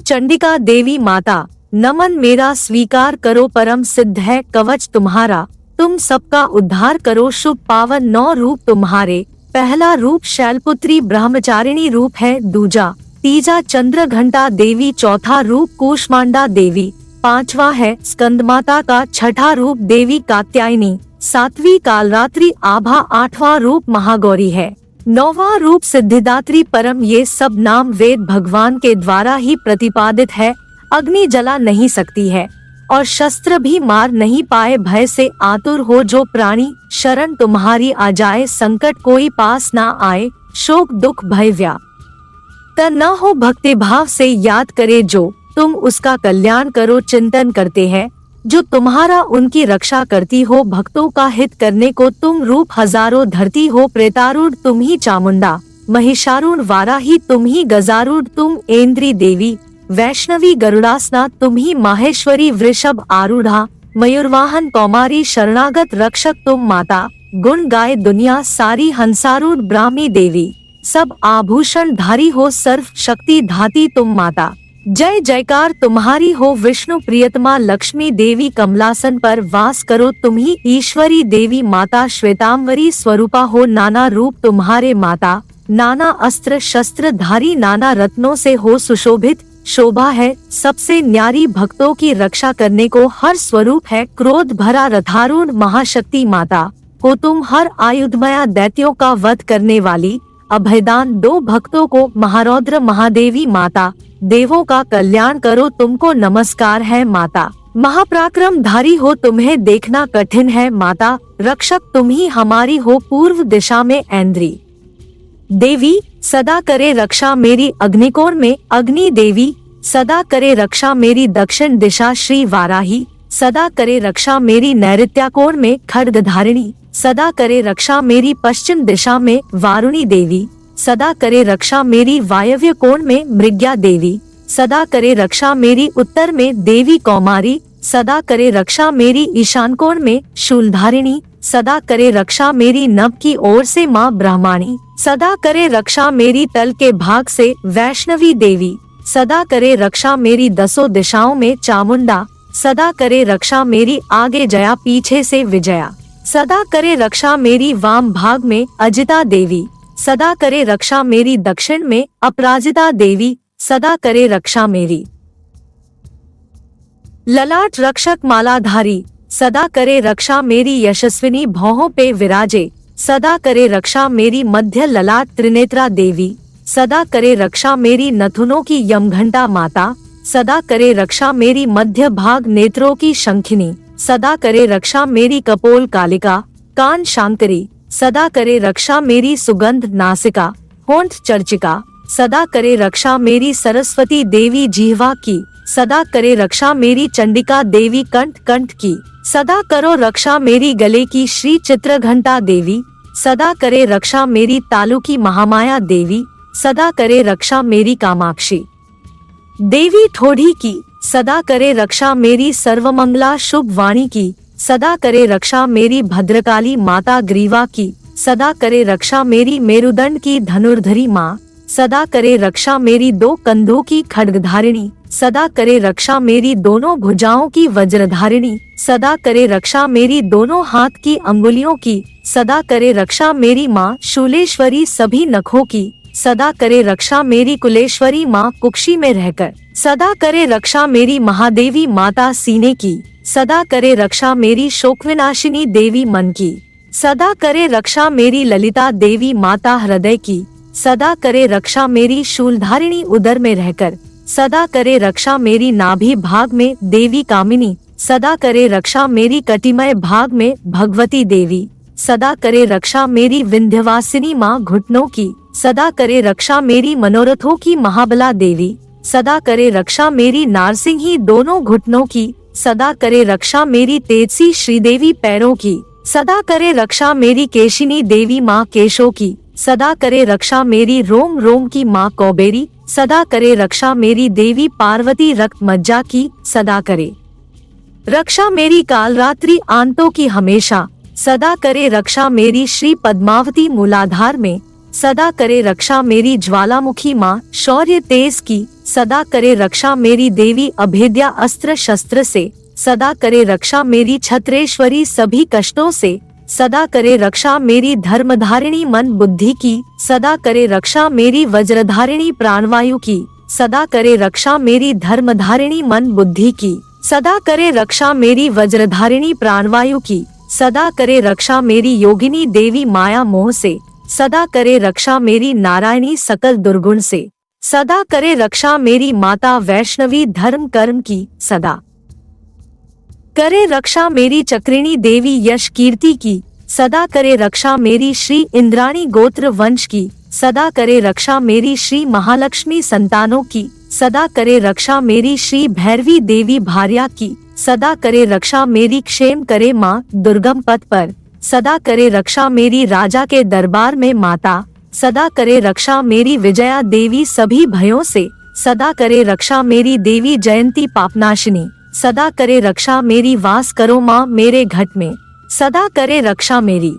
चंडिका देवी माता, नमन मेरा स्वीकार करो, परम सिद्ध है कवच तुम्हारा, तुम सबका उद्धार करो, शुभ पावन 9 रूप तुम्हारे। पहला रूप शैलपुत्री ब्रह्मचारिणी रूप है, दूजा तीजा चंद्रघंटा देवी, चौथा रूप कूष्मांडा देवी, पांचवा है स्कंदमाता का, छठा रूप देवी कात्यायनी, सातवीं कालरात्रि आभा, आठवां रूप महागौरी है, नौवां रूप सिद्धिदात्री परम। ये सब नाम वेद भगवान के द्वारा ही प्रतिपादित है। अग्नि जला नहीं सकती है और शस्त्र भी मार नहीं पाए, भय से आतुर हो जो प्राणी, शरण तुम्हारी आ जाए, संकट कोई पास ना आए, शोक दुख भय व्या न हो, भक्ति भाव से याद करे जो, तुम उसका कल्याण करो, चिंतन करते हैं जो तुम्हारा उनकी रक्षा करती हो, भक्तों का हित करने को तुम रूप हजारों धरती हो, प्रेतारूढ़ तुम ही चामुंडा, महिषारूढ़ वाराही तुम ही, गजारूढ़ तुम ऐन्द्री देवी, वैष्णवी गरुड़ासना तुम ही, माहेश्वरी वृषभ आरूढ़ा, मयूरवाहन कौमारी, शरणागत रक्षक तुम माता, गुण गाए दुनिया सारी, हंसारूढ़ ब्राह्मी देवी, सब आभूषण धारी हो, सर्व शक्ति धाती तुम माता, जय जयकार तुम्हारी हो, विष्णु प्रियतमा लक्ष्मी देवी, कमलासन पर वास करो तुम ही, ईश्वरी देवी माता, श्वेतांबरी स्वरूपा हो, नाना रूप तुम्हारे माता, नाना अस्त्र शस्त्र धारी, नाना रत्नों से हो सुशोभित, शोभा है सबसे न्यारी, भक्तों की रक्षा करने को हर स्वरूप है, क्रोध भरा रथारूढ़ महाशक्ति माता हो तुम, हर आयुधमया दैत्यों का वध करने वाली, अभयदान दो भक्तों को, महारौद्र महादेवी माता, देवों का कल्याण करो तुमको नमस्कार है माता, महापराक्रम धारी हो तुम्हें देखना कठिन है माता, रक्षक तुम ही हमारी हो, पूर्व दिशा में ऐन्द्री देवी, सदा करे रक्षा मेरी, अग्निकोण में अग्नि देवी, सदा करे रक्षा मेरी, दक्षिण दिशा श्री वाराही, सदा करे रक्षा मेरी, नैऋत्याकोण में खड्गधारिणी, सदा करे रक्षा मेरी, पश्चिम दिशा में वारुणी देवी, सदा करे रक्षा मेरी, वायव्य कोण में मृग्या देवी, सदा करे रक्षा मेरी, उत्तर में देवी कौमारी, सदा करे रक्षा मेरी, ईशान कोण में शूलधारिणी, सदा करे रक्षा मेरी, नभ की ओर से माँ ब्रह्माणी, सदा करे रक्षा मेरी, तल के भाग से वैष्णवी देवी, सदा करे रक्षा मेरी, दसों दिशाओं में चामुंडा, सदा करे रक्षा मेरी, आगे जया पीछे से विजया, सदा करे रक्षा मेरी, वाम भाग में अजिता देवी, सदा करे रक्षा मेरी, दक्षिण में अपराजिता देवी, सदा करे रक्षा मेरी, ललाट रक्षक मालाधारी, सदा करे रक्षा मेरी, यशस्विनी भौहों पे विराजे, सदा करे रक्षा मेरी, मध्य ललाट त्रिनेत्रा देवी, सदा करे रक्षा मेरी, नथुनों की यमघंटा माता, सदा करे रक्षा मेरी, मध्य भाग नेत्रों की शंखिनी, सदा करे रक्षा मेरी, कपोल कालिका, कान शांकरी, सदा करे रक्षा मेरी, सुगंध नासिका, होंठ चर्चिका, सदा करे रक्षा मेरी, सरस्वती देवी जिह्वा की, सदा करे रक्षा मेरी, चंडिका देवी कंठ कंठ की, सदा करो रक्षा मेरी, गले की श्री चित्रघंटा देवी, सदा करे रक्षा मेरी, तालु की महामाया देवी, सदा करे रक्षा मेरी, कामाक्षी देवी ठोड़ी की, सदा करे रक्षा मेरी, सर्वमंगला शुभ वाणी की, सदा करे रक्षा मेरी, भद्रकाली माता ग्रीवा की, सदा करे रक्षा मेरी, मेरुदंड की धनुर्धरी माँ, सदा करे रक्षा मेरी, 2 कंधों की खड्गधारिणी, सदा करे रक्षा मेरी, दोनों भुजाओं की वज्रधारिणी, सदा करे रक्षा मेरी, दोनों हाथ की अंगुलियों की, सदा करे रक्षा मेरी माँ शूलेश्वरी सभी नखों की, सदा करे रक्षा मेरी, कुलेश्वरी माँ कुक्षी में रहकर, सदा करे रक्षा मेरी, महादेवी माता सीने की, सदा करे रक्षा मेरी, शोकविनाशिनी देवी मन की, सदा करे रक्षा मेरी, ललिता देवी माता हृदय की, सदा करे रक्षा मेरी, शूलधारिणी उदर में रहकर, सदा करे रक्षा मेरी, नाभि भाग में देवी कामिनी, सदा करे रक्षा मेरी, कटिमय भाग में भगवती देवी, सदा करे रक्षा मेरी, विंध्यवासिनी माँ घुटनों की, सदा करे रक्षा मेरी, मनोरथों की महाबला देवी, सदा करे रक्षा मेरी, नारसिंही दोनों घुटनों की, सदा करे रक्षा मेरी, तेजसी श्रीदेवी पैरों की, सदा करे रक्षा मेरी, केशिनी देवी माँ केशों की, सदा करे रक्षा मेरी, रोम रोम की माँ कौबेरी, सदा करे रक्षा मेरी, देवी पार्वती रक्त मज्जा की, सदा करे रक्षा मेरी, कालरात्रि आंतों की हमेशा, सदा करे रक्षा मेरी, श्री पद्मावती मूलाधार में, सदा करे रक्षा मेरी ज्वालामुखी माँ शौर्य तेज की, सदा करे रक्षा मेरी देवी अभेद्या अस्त्र शस्त्र से, सदा करे रक्षा मेरी छत्रेश्वरी सभी कष्टों से, सदा करे रक्षा मेरी धर्मधारिणी मन बुद्धि की, सदा करे रक्षा मेरी वज्रधारिणी प्राणवायु की, सदा करे रक्षा मेरी धर्मधारिणी मन बुद्धि की, सदा करे रक्षा मेरी वज्रधारिणी प्राणवायु की, सदा करे रक्षा मेरी योगिनी देवी माया मोह से, सदा करे रक्षा मेरी नारायणी सकल दुर्गुण से, सदा करे रक्षा मेरी माता वैष्णवी धर्म कर्म की, सदा करे रक्षा मेरी चक्रिणी देवी यश कीर्ति की, सदा करे रक्षा मेरी श्री इंद्राणी गोत्र वंश की, सदा करे रक्षा मेरी श्री महालक्ष्मी संतानों की, सदा करे रक्षा मेरी श्री भैरवी देवी भार्या की, सदा करे रक्षा मेरी क्षेम करे माँ दुर्गम पथ पर, सदा करे रक्षा मेरी राजा के दरबार में माता, सदा करे रक्षा मेरी विजया देवी सभी भयों से, सदा करे रक्षा मेरी देवी जयंती पापनाशिनी, सदा करे रक्षा मेरी वास करो माँ मेरे घट में, सदा करे रक्षा मेरी।